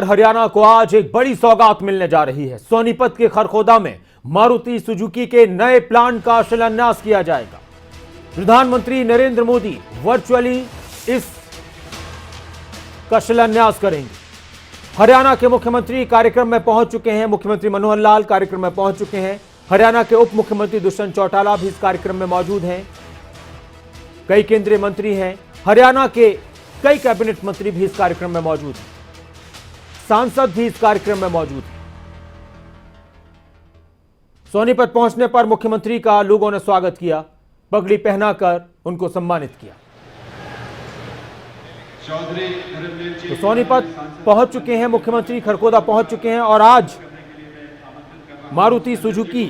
हरियाणा को आज एक बड़ी सौगात मिलने जा रही है। सोनीपत के खरखोदा में मारुति सुजुकी के नए प्लांट का शिलान्यास किया जाएगा। प्रधानमंत्री नरेंद्र मोदी वर्चुअली इस का शिलान्यास करेंगे। हरियाणा के मुख्यमंत्री कार्यक्रम में पहुंच चुके हैं। मुख्यमंत्री मनोहर लाल कार्यक्रम में पहुंच चुके हैं। हरियाणा के उप मुख्यमंत्री दुष्यंत चौटाला भी इस कार्यक्रम में मौजूद हैं। कई केंद्रीय मंत्री हैं। हरियाणा के कई कैबिनेट मंत्री भी इस कार्यक्रम में मौजूद हैं। सांसद भी इस कार्यक्रम में मौजूद हैं। सोनीपत पहुंचने पर मुख्यमंत्री का लोगों ने स्वागत किया, पगड़ी पहनाकर उनको सम्मानित किया। तो सोनीपत पहुंच चुके हैं मुख्यमंत्री, खरखोदा पहुंच चुके हैं और आज मारुति सुजुकी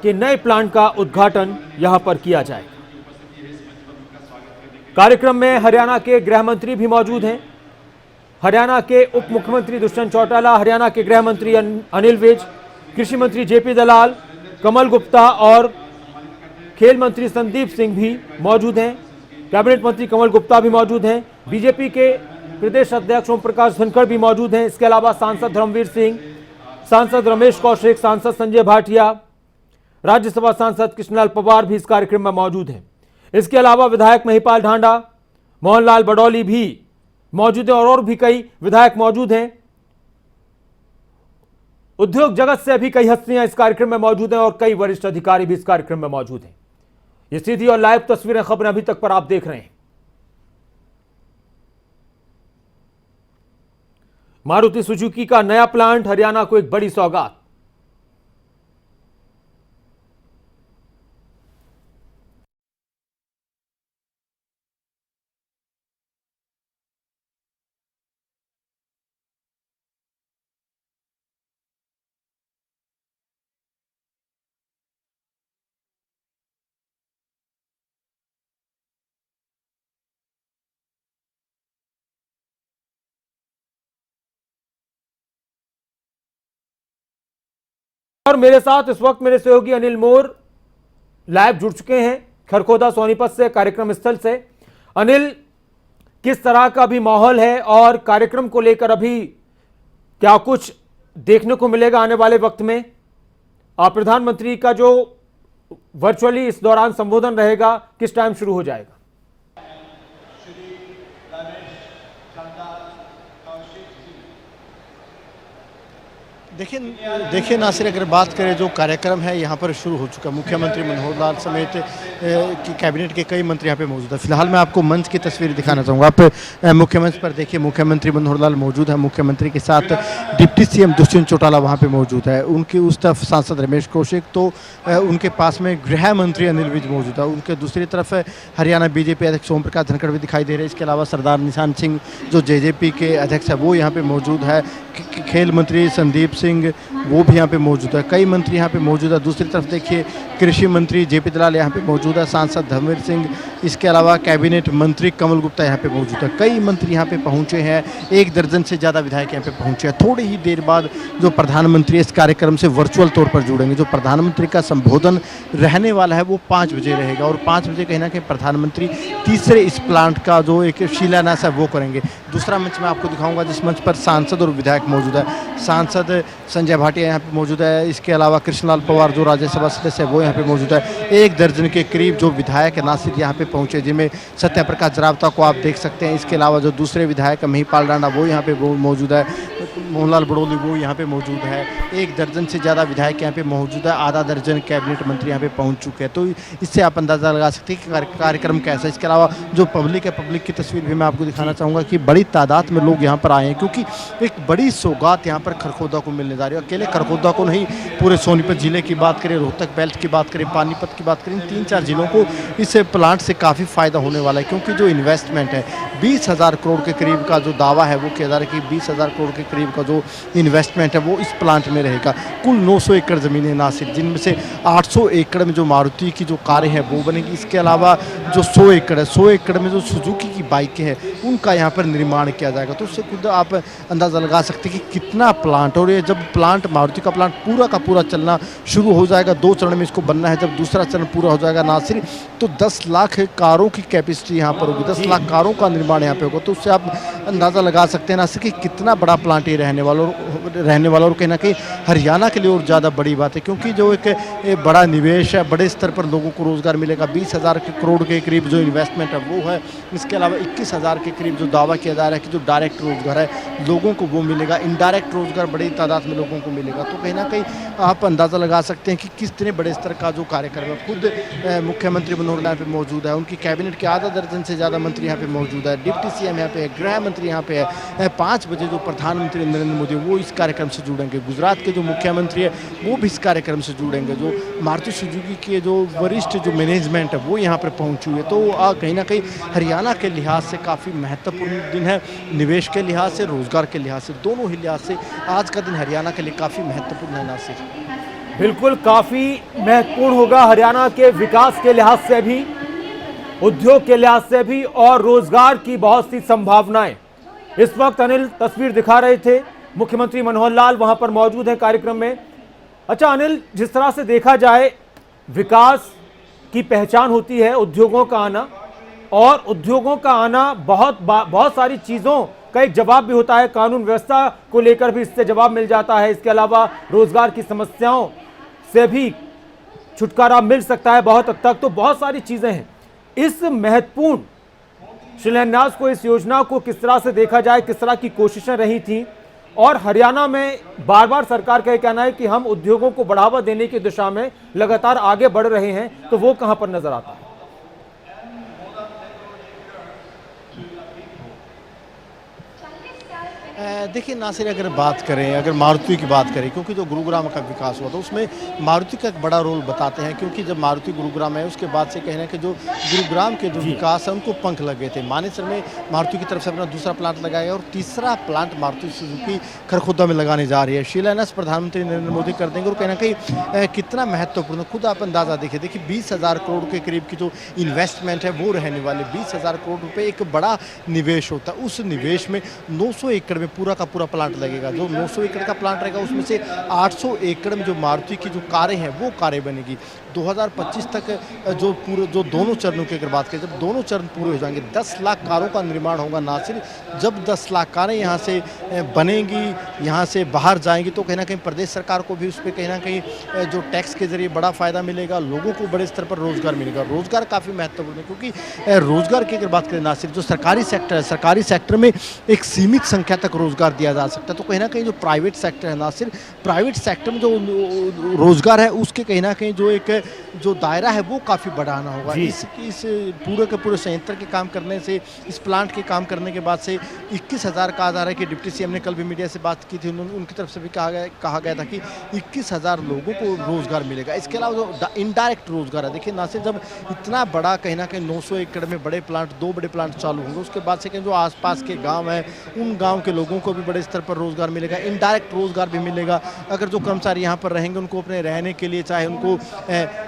के नए प्लांट का उद्घाटन यहां पर किया जाएगा। कार्यक्रम में हरियाणा के गृह मंत्री भी मौजूद हैं। हरियाणा के उप मुख्यमंत्री दुष्यंत चौटाला, हरियाणा के गृह मंत्री अनिल विज, कृषि मंत्री जेपी दलाल, कमल गुप्ता और खेल मंत्री संदीप सिंह भी मौजूद हैं। कैबिनेट मंत्री कमल गुप्ता भी मौजूद हैं। बीजेपी के प्रदेश अध्यक्ष ओम प्रकाश धनखड़ भी मौजूद हैं। इसके अलावा सांसद धर्मवीर सिंह, सांसद रमेश कौशिक, सांसद संजय भाटिया, राज्यसभा सांसद कृष्णलाल पवार भी इस कार्यक्रम में मौजूद हैं। इसके अलावा विधायक महिपाल ढांडा, मोहनलाल बडौली भी मौजूद हैं और भी कई विधायक मौजूद हैं। उद्योग जगत से भी कई हस्तियां इस कार्यक्रम में मौजूद हैं और कई वरिष्ठ अधिकारी भी इस कार्यक्रम में मौजूद हैं। ये सीधी और लाइव तस्वीरें, खबरें अभी तक पर आप देख रहे हैं। मारुति सुजुकी का नया प्लांट हरियाणा को एक बड़ी सौगात। और मेरे साथ इस वक्त मेरे सहयोगी अनिल मोर लाइव जुड़ चुके हैं खरखोदा सोनीपत से, कार्यक्रम स्थल से। अनिल, किस तरह का भी माहौल है और कार्यक्रम को लेकर अभी क्या कुछ देखने को मिलेगा आने वाले वक्त में? प्रधानमंत्री का जो वर्चुअली इस दौरान संबोधन रहेगा, किस टाइम शुरू हो जाएगा? देखिए नासिर, अगर बात करें जो कार्यक्रम है यहाँ पर शुरू हो चुका। मुख्यमंत्री मनोहर लाल समेत की कैबिनेट के कई मंत्री यहाँ पे मौजूद है। फिलहाल मैं आपको मंच की तस्वीर दिखाना चाहूँगा। आप मुख्य मंच पर देखिए, मुख्यमंत्री मनोहर लाल मौजूद है। मुख्यमंत्री के साथ डिप्टी सीएम दुष्यंत चौटाला वहाँ पे मौजूद है। उनकी उस तरफ सांसद रमेश कौशिक, तो उनके पास में गृह मंत्री अनिल विज मौजूद है। उनके दूसरी तरफ हरियाणा बीजेपी अध्यक्ष ओम प्रकाश धनखड़ भी दिखाई दे रहे हैं। इसके अलावा सरदार निशान सिंह जो जेजेपी के अध्यक्ष है वो यहाँ पे मौजूद है। खेल मंत्री संदीप सिंह वो भी यहाँ पे मौजूद है। कई मंत्री यहाँ पे मौजूद है। दूसरी तरफ देखिए, कृषि मंत्री जेपी दलाल यहाँ पे मौजूद है, सांसद धर्मवीर सिंह, इसके अलावा कैबिनेट मंत्री कमल गुप्ता यहाँ पे मौजूद है। कई मंत्री यहाँ पे पहुँचे हैं। 1 दर्जन से ज़्यादा विधायक यहाँ पे पहुँचे हैं। थोड़ी ही देर बाद जो प्रधानमंत्री इस कार्यक्रम से वर्चुअल तौर पर जुड़ेंगे। जो प्रधानमंत्री का संबोधन रहने वाला है वो 5 बजे रहेगा और 5 बजे कहीं ना कहीं प्रधानमंत्री तीसरे इस प्लांट का जो एक शिलान्यास है वो करेंगे। दूसरा मंच मैं आपको दिखाऊंगा जिस मंच पर सांसद और विधायक मौजूद है। सांसद संजय भाटिया यहाँ पे मौजूद है। इसके अलावा कृष्णलाल पवार जो राज्यसभा सदस्य है वो यहाँ पे मौजूद है। 1 दर्जन के करीब जो विधायक नासिर यहाँ पे पहुँचे, जिनमें सत्य प्रकाश जरावता को आप देख सकते हैं। इसके अलावा जो दूसरे विधायक महिपाल ढांडा वो यहाँ पे मौजूद है, मोहनलाल बडौली वो यहाँ पे मौजूद है। 1 दर्जन से ज़्यादा विधायक यहाँ पे मौजूद है। आधा दर्जन कैबिनेट मंत्री यहाँ पे पहुँच चुके हैं। तो इससे आप अंदाज़ा लगा सकते हैं कि कार्यक्रम कैसा है। इसके अलावा जो पब्लिक है, पब्लिक की तस्वीर भी मैं आपको दिखाना चाहूँगा कि बड़ी तादाद में लोग यहाँ पर आए हैं, क्योंकि एक बड़ी सौगात यहाँ पर खरखोदा को मिलने जा रही है। अकेले खरखोदा को नहीं, पूरे सोनीपत जिले की बात करें, रोहतक बेल्ट की बात करें, पानीपत की बात करें, 3-4 जिलों को इस प्लांट से काफ़ी फ़ायदा होने वाला है। क्योंकि जो इन्वेस्टमेंट है 20,000 करोड़ के करीब का जो दावा है वो कह रहा है कि 20,000 करोड़ के करीब का जो इन्वेस्टमेंट है वो इस प्लांट में रहेगा। कुल 900 एकड़ ज़मीन है नासिर, जिनमें से 800 एकड़ में जो मारुति की जो कारें हैं वो बनेगी। इसके अलावा जो 100 एकड़ है, 100 एकड़ में जो सुजुकी की बाइकें हैं उनका यहाँ पर निर्माण किया जाएगा। तो उससे खुद आप अंदाज़ा लगा सकते हैं कि कितना प्लांट, और ये जब प्लांट मारुति का प्लांट पूरा का पूरा चलना शुरू हो जाएगा, 2 चरण में इसको बनना है, जब दूसरा चरण पूरा हो जाएगा नासिर, तो 10 लाख कारों की कैपेसिटी यहाँ पर होगी, 10 लाख कारों का निर्माण यहाँ पे होगा। तो उससे आप अंदाज़ा लगा सकते हैं नासिर कि कितना बड़ा प्लांट ये रहने वाला, और कहीं ना कहीं हरियाणा के लिए और ज़्यादा बड़ी बात है, क्योंकि जो एक बड़ा निवेश है, बड़े स्तर पर लोगों को रोज़गार मिलेगा। 20,000 करोड़ के करीब जो इन्वेस्टमेंट है वो है। इसके अलावा 21,000 के करीब जो दावा किया जा रहा है कि जो डायरेक्ट रोज़गार है लोगों को वो मिलेगा, इनडायरेक्ट रोज़गार बड़ी तादाद में लोगों को मिलेगा। तो कहीं ना कहीं आप अंदाज़ा लगा सकते हैं कि कितने बड़े स्तर का जो कार्यक्रम है। खुद मुख्यमंत्री मनोहर लाल पे मौजूद है, उनकी कैबिनेट के आधा दर्जन से ज़्यादा मंत्री यहाँ पे मौजूद है, डिप्टी सीएम यहाँ पे है, गृह मंत्री यहाँ पे है। 5 बजे जो प्रधानमंत्री नरेंद्र मोदी वो इस कार्यक्रम से जुड़ेंगे, गुजरात के जो मुख्यमंत्री है वो भी इस कार्यक्रम से जुड़ेंगे, जो मारुति सुजुकी के जो वरिष्ठ जो मैनेजमेंट है वो यहाँ पर पहुँची हुई है। तो कहीं ना कहीं हरियाणा के लिहाज से काफ़ी महत्वपूर्ण दिन है, निवेश के लिहाज से, रोजगार के लिहाज से, दोनों ही लिहाज से आज का दिन हरियाणा के लिए काफ़ी महत्वपूर्ण है नासिर। बिल्कुल, काफ़ी महत्वपूर्ण होगा हरियाणा के विकास के लिहाज से भी, उद्योग के लिहाज से भी, और रोजगार की बहुत सी संभावनाएं। इस वक्त अनिल तस्वीर दिखा रहे थे, मुख्यमंत्री मनोहर लाल वहां पर मौजूद है कार्यक्रम में। अच्छा अनिल, जिस तरह से देखा जाए विकास की पहचान होती है उद्योगों का आना, और उद्योगों का आना बहुत सारी चीज़ों का एक जवाब भी होता है, कानून व्यवस्था को लेकर भी इससे जवाब मिल जाता है। इसके अलावा रोजगार की समस्याओं से भी छुटकारा मिल सकता है बहुत हद तक। तो बहुत सारी चीज़ें हैं। इस महत्वपूर्ण शिलान्यास को, इस योजना को किस तरह से देखा जाए, किस तरह की कोशिशें रही थी, और हरियाणा में बार बार सरकार का कहना है कि हम उद्योगों को बढ़ावा देने की दिशा में लगातार आगे बढ़ रहे हैं, तो वो कहां पर नजर आता है? देखिए नासिर, अगर बात करें, अगर मारुति की बात करें, क्योंकि जो गुरुग्राम का विकास हुआ था उसमें मारुति का एक बड़ा रोल बताते हैं, क्योंकि जब मारुति गुरुग्राम है उसके बाद से कहना कि जो गुरुग्राम के जो विकास है उनको पंख लगे थे। मानेसर में मारुति की तरफ से अपना दूसरा प्लांट लगाया और तीसरा प्लांट मारुति सुजुकी खरखोदा में लगाने जा रही है। शिलान्यास प्रधानमंत्री नरेंद्र मोदी कर देंगे, और कहना कहीं कितना महत्वपूर्ण, खुद आप अंदाज़ा देखिए 20,000 करोड़ के करीब की जो इन्वेस्टमेंट है वो रहने वाले। 20,000 करोड़ रुपये एक बड़ा निवेश होता है। उस निवेश में 900 एकड़ में पूरा का पूरा प्लांट लगेगा। जो 900 एकड़ का प्लांट रहेगा उसमें से 800 एकड़ में जो मारुति की जो कारें हैं वो कारें बनेगी। 2025 तक जो दोनों चरणों की अगर बात करें, जब दोनों चरण पूरे हो जाएंगे 10 लाख कारों का निर्माण होगा नासिर। जब 10 लाख कारें यहाँ से बनेंगी, यहाँ से बाहर जाएंगी, तो कहीं ना कहीं प्रदेश सरकार को भी उस पर कहीं ना कहीं जो टैक्स के जरिए बड़ा फायदा मिलेगा, लोगों को बड़े स्तर पर रोजगार मिलेगा। रोजगार काफ़ी महत्वपूर्ण है, क्योंकि रोजगार की अगर बात करें नासिर, जो सरकारी सेक्टर है, सरकारी सेक्टर में एक सीमित संख्या तक रोजगार दिया जा सकता है। तो कहीं ना कहीं जो प्राइवेट सेक्टर है नासिर, प्राइवेट सेक्टर में जो रोजगार है उसके कहीं ना कहीं जो दायरा है वो काफ़ी बढ़ाना होगा। इस पूरे के पूरे संयंत्र के काम करने से, इस प्लांट के काम करने के बाद से 21,000 कहा जा रहा है कि डिप्टी सीएम ने कल भी मीडिया से बात की थी, उनकी तरफ से भी कहा गया था कि 21,000 लोगों को रोजगार मिलेगा। इसके अलावा जो इनडायरेक्ट रोजगार है, देखिए नासिर, जब इतना बड़ा कहीं ना कहीं 900 एकड़ में बड़े प्लांट, 2 बड़े प्लांट चालू होंगे, उसके बाद से जो आसपास के गाँव हैं उन गाँव के लोगों को भी बड़े स्तर पर रोजगार मिलेगा, इनडायरेक्ट रोजगार भी मिलेगा। अगर जो कर्मचारी यहाँ पर रहेंगे उनको अपने रहने के लिए, चाहे उनको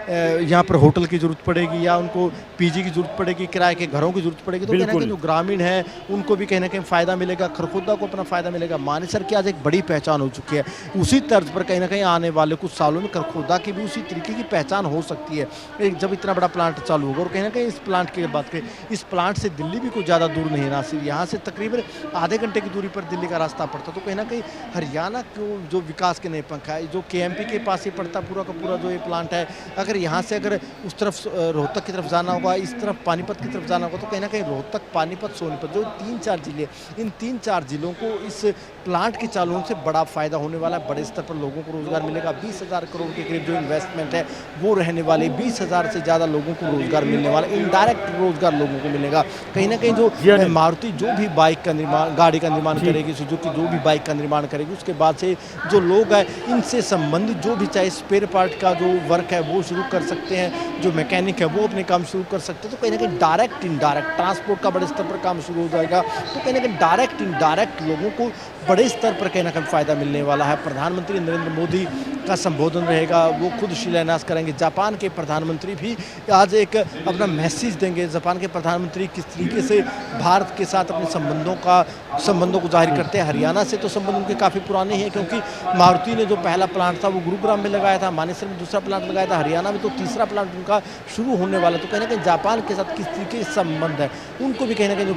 यहाँ पर होटल की जरूरत पड़ेगी या उनको पीजी की जरूरत पड़ेगी, किराए के घरों की जरूरत पड़ेगी, तो कहीं ना कहीं जो ग्रामीण है उनको भी कहीं ना कहीं फायदा मिलेगा, खरखोदा को अपना फायदा मिलेगा। मानेसर की आज एक बड़ी पहचान हो चुकी है, उसी तर्ज पर कहीं ना कहीं आने वाले कुछ सालों में खरखोदा की भी उसी तरीके की पहचान हो सकती है जब इतना बड़ा प्लांट चालू होगा। और कहीं ना कहीं इस प्लांट की बात करें, इस प्लांट से दिल्ली भी कुछ ज़्यादा दूर नहीं है नासिर, यहाँ से तकरीबन आधे घंटे की दूरी पर दिल्ली का रास्ता पड़ता। तो कहीं ना कहीं हरियाणा को जो विकास के नए पंख है, जो केएमपी के पास ही पड़ता पूरा का पूरा जो ये प्लांट है, अगर यहाँ से अगर उस तरफ रोहतक की तरफ जाना होगा, इस तरफ पानीपत की तरफ जाना होगा, तो कहीं ना कहीं रोहतक, पानीपत, सोनीपत, जो 3-4 जिले, इन 3-4 जिलों को इस प्लांट के चालू होने से बड़ा फायदा होने वाला है। बड़े स्तर पर लोगों को रोजगार मिलेगा। 20,000 करोड़ के करीब जो इन्वेस्टमेंट है वो रहने वाले, 20,000 से ज़्यादा लोगों को रोजगार मिलने वाला, इनडायरेक्ट रोजगार लोगों को मिलेगा। कहीं ना कहीं जो मारुति जो भी बाइक का निर्माण, गाड़ी का निर्माण करेगी, करेगी, सुजुकी जो भी बाइक का निर्माण करेगी, उसके बाद से जो लोग हैं इनसे संबंधित जो भी चाहे स्पेयर पार्ट का जो वर्क है वो शुरू कर सकते हैं, जो मैकेनिक है वो अपने काम शुरू कर सकते हैं। तो कहीं ना कहीं डायरेक्ट इनडायरेक्ट ट्रांसपोर्ट का बड़े स्तर पर काम शुरू हो जाएगा। तो कहीं ना कहीं डायरेक्ट इनडायरेक्ट लोगों को बड़े स्तर पर कहीं ना कहीं फ़ायदा मिलने वाला है। प्रधानमंत्री नरेंद्र मोदी का संबोधन रहेगा, वो खुद शिलान्यास करेंगे। जापान के प्रधानमंत्री भी आज एक अपना मैसेज देंगे। जापान के प्रधानमंत्री किस तरीके से भारत के साथ अपने संबंधों को जाहिर करते हैं। हरियाणा से तो संबंध उनके काफ़ी पुराने हैं, क्योंकि मारुति ने जो पहला प्लांट था वो गुरुग्राम में लगाया था, मानेसर में दूसरा प्लांट लगाया था, हरियाणा में तो तीसरा प्लांट उनका शुरू होने वाला। तो कहीं ना कहीं जापान के साथ किस तरीके से संबंध है उनको भी कहीं ना कहीं जो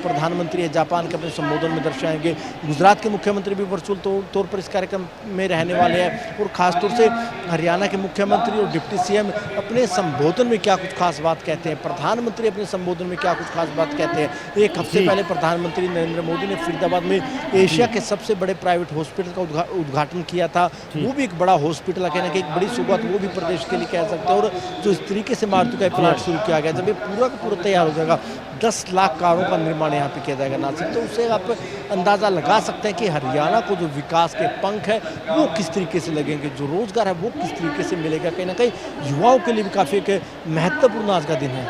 प्रधानमंत्री है जापान के अपने संबोधन में दर्शाएंगे। गुजरात के मुख्यमंत्री भी वर्चुअल तौर पर इस कार्यक्रम में रहने वाले हैं, और खासतौर से हरियाणा के मुख्यमंत्री और डिप्टी सीएम अपने संबोधन में क्या कुछ खास बात कहते हैं, प्रधानमंत्री अपने संबोधन में क्या कुछ खास बात कहते हैं। एक हफ्ते पहले प्रधानमंत्री नरेंद्र मोदी ने फरीदाबाद में एशिया के सबसे बड़े प्राइवेट हॉस्पिटल का उद्घाटन किया था। वो भी एक बड़ा हॉस्पिटल है, कहना कि एक बड़ी शुरुआत वो भी प्रदेश के लिए कह सकते हैं। और जो इस तरीके से मारुति का प्लांट शुरू किया गया, जब ये पूरा का पूरा तैयार हो जाएगा, 10 लाख कारों का निर्माण यहाँ पे किया जाएगा नासिक। तो उससे आप अंदाज़ा लगा सकते हैं कि हरियाणा को जो विकास के पंख है वो किस तरीके से लगेंगे, जो रोजगार है वो किस तरीके से मिलेगा। कहीं ना कहीं युवाओं के लिए भी काफ़ी एक महत्वपूर्ण आज का दिन है।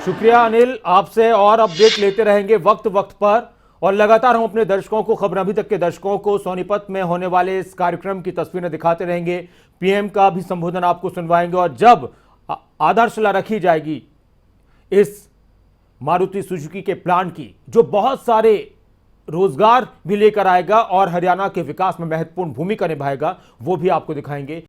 शुक्रिया अनिल, आपसे और अपडेट लेते रहेंगे वक्त वक्त पर, और लगातार हम अपने दर्शकों को, खबर अभी तक के दर्शकों को सोनीपत में होने वाले इस कार्यक्रम की तस्वीरें दिखाते रहेंगे। पीएम का भी संबोधन आपको सुनवाएंगे, और जब आधारशिला रखी जाएगी इस मारुति सुजुकी के प्लांट की, जो बहुत सारे रोजगार भी लेकर आएगा और हरियाणा के विकास में महत्वपूर्ण भूमिका निभाएगा, वो भी आपको दिखाएंगे।